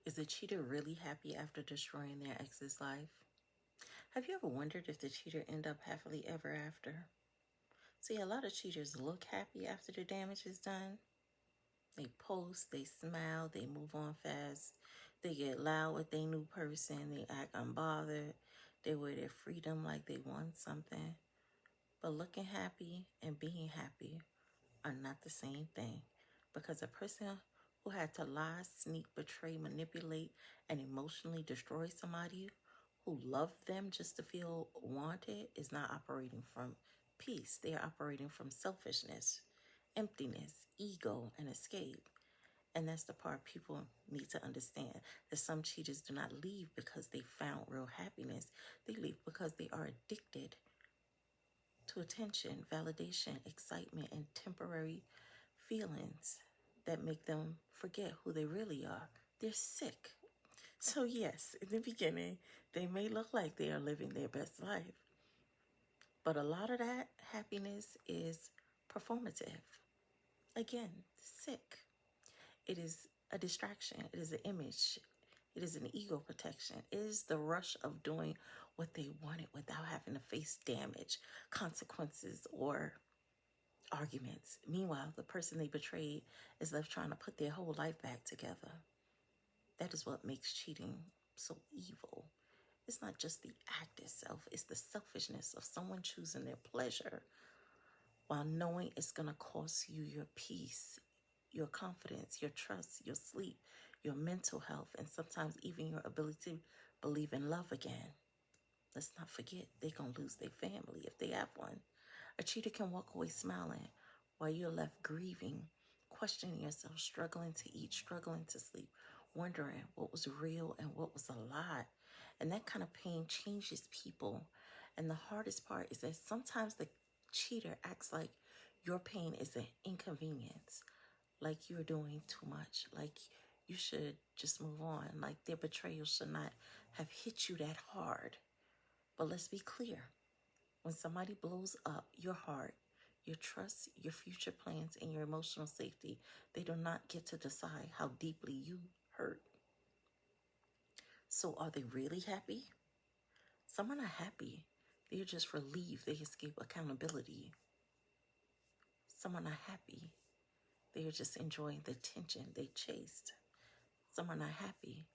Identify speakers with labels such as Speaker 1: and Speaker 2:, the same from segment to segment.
Speaker 1: Is a cheater really happy after destroying their ex's life? Have you ever wondered if the cheater end up happily ever after? See, a lot of cheaters look happy after the damage is done. They post, they smile, they move on fast. They get loud with their new person, they act unbothered. They wear their freedom like they won something. But looking happy and being happy are not the same thing, because a person who had to lie, sneak, betray, manipulate, and emotionally destroy somebody who loved them just to feel wanted is not operating from peace. They are operating from selfishness, emptiness, ego, and escape. And that's the part people need to understand, that some cheaters do not leave because they found real happiness. They leave because they are addicted to attention, validation, excitement, and temporary feelings that make them forget who they really are. They're sick. So yes, in the beginning, they may look like they are living their best life, but a lot of that happiness is performative. Again, sick. It is a distraction. It is an image. It is an ego protection. It is the rush of doing what they wanted without having to face damage, consequences, or arguments. Meanwhile, the person they betrayed is left trying to put their whole life back together. That is what makes cheating so evil. It's not just the act itself, it's the selfishness of someone choosing their pleasure while knowing it's going to cost you your peace, your confidence, your trust, your sleep, your mental health, and sometimes even your ability to believe in love again. Let's not forget, they're going to lose their family if they have one. A cheater can walk away smiling while you're left grieving, questioning yourself, struggling to eat, struggling to sleep, wondering what was real and what was a lie. And that kind of pain changes people. And the hardest part is that sometimes the cheater acts like your pain is an inconvenience, like you're doing too much, like you should just move on, like their betrayal should not have hit you that hard. But let's be clear. When somebody blows up your heart, your trust, your future plans, and your emotional safety, they do not get to decide how deeply you hurt. So are they really happy? Some are not happy. They're just relieved they escape accountability. Some are not happy. They're just enjoying the attention they chased. Some are not happy.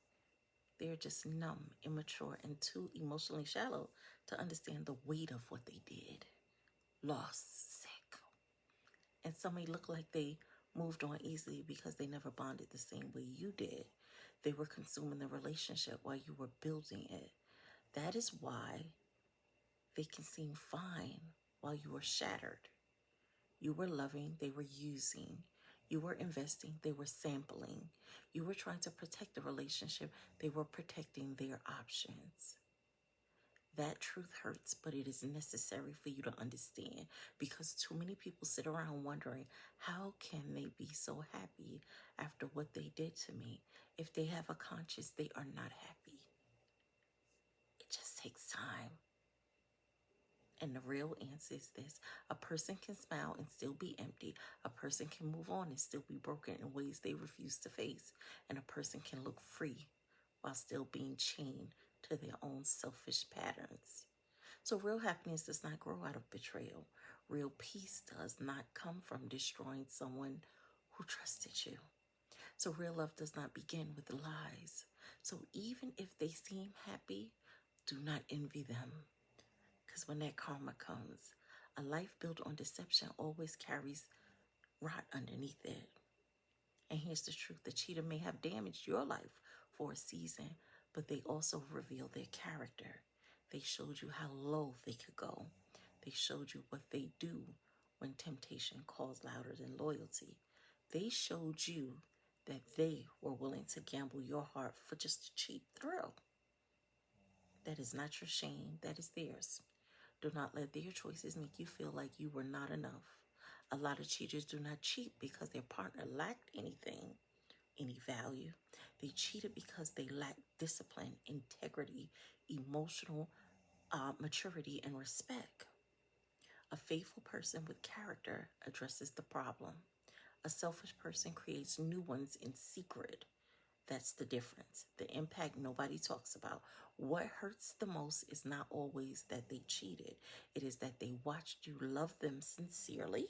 Speaker 1: They're just numb, immature, and too emotionally shallow to understand the weight of what they did. Lost, sick. And some may look like they moved on easily because they never bonded the same way you did. They were consuming the relationship while you were building it. That is why they can seem fine while you were shattered. You were loving, they were using. You were investing, they were sampling. You were trying to protect the relationship, they were protecting their options. That truth hurts, but it is necessary for you to understand, because too many people sit around wondering, how can they be so happy after what they did to me? If they have a conscience, they are not happy. It just takes time. And the real answer is this: a person can smile and still be empty. A person can move on and still be broken in ways they refuse to face. And a person can look free while still being chained to their own selfish patterns. So real happiness does not grow out of betrayal. Real peace does not come from destroying someone who trusted you. So real love does not begin with lies. So even if they seem happy, do not envy them. Because when that karma comes, a life built on deception always carries rot underneath it. And here's the truth: the cheater may have damaged your life for a season, but they also reveal their character. They showed you how low they could go. They showed you what they do when temptation calls louder than loyalty. They showed you that they were willing to gamble your heart for just a cheap thrill. That is not your shame, that is theirs. Do not let their choices make you feel like you were not enough. A lot of cheaters do not cheat because their partner lacked anything, any value. They cheated because they lacked discipline, integrity, emotional maturity, and respect. A faithful person with character addresses the problem. A selfish person creates new ones in secret. That's the difference. The impact nobody talks about. What hurts the most is not always that they cheated. It is that they watched you love them sincerely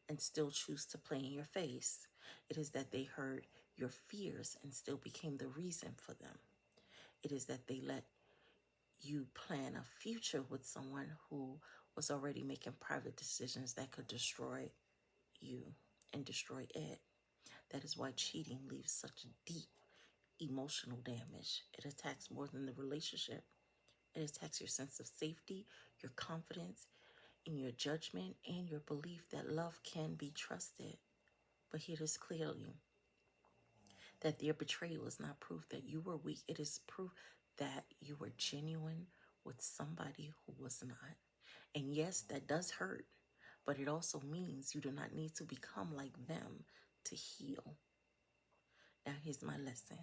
Speaker 1: and still choose to play in your face. It is that they heard your fears and still became the reason for them. It is that they let you plan a future with someone who was already making private decisions that could destroy you and destroy it. That is why cheating leaves such deep emotional damage. It attacks more than the relationship. It attacks your sense of safety, your confidence in your judgment, and your belief that love can be trusted. But here it is clearly that their betrayal is not proof that you were weak. It is proof that you were genuine with somebody who was not. And yes, that does hurt, but it also means you do not need to become like them to heal. Now, here's my lesson.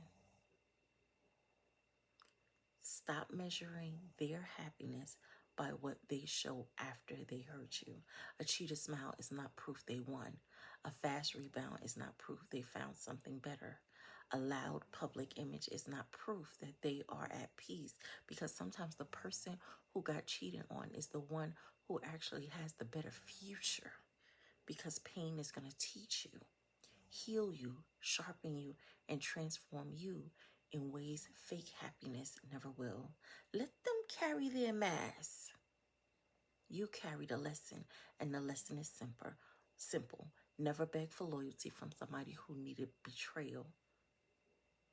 Speaker 1: Stop measuring their happiness by what they show after they hurt you. A cheated smile is not proof they won. A fast rebound is not proof they found something better. A loud public image is not proof that they are at peace, because sometimes the person who got cheated on is the one who actually has the better future, because pain is going to teach you, heal you, sharpen you, and transform you in ways fake happiness never will. Let them carry their mask. You carry the lesson, and the lesson is simple. Never beg for loyalty from somebody who needed betrayal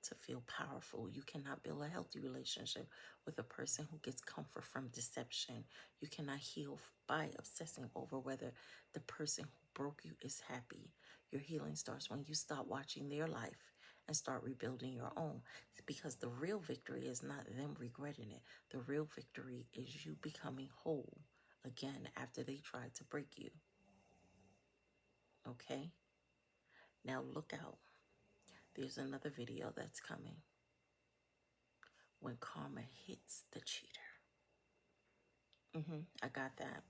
Speaker 1: to feel powerful. You cannot build a healthy relationship with a person who gets comfort from deception. You cannot heal by obsessing over whether the person who broke you is happy. Your healing starts when you stop watching their life and start rebuilding your own. Because the real victory is not them regretting it. The real victory is you becoming whole again after they tried to break you. Okay? Now look out. There's another video that's coming. When karma hits the cheater. I got that.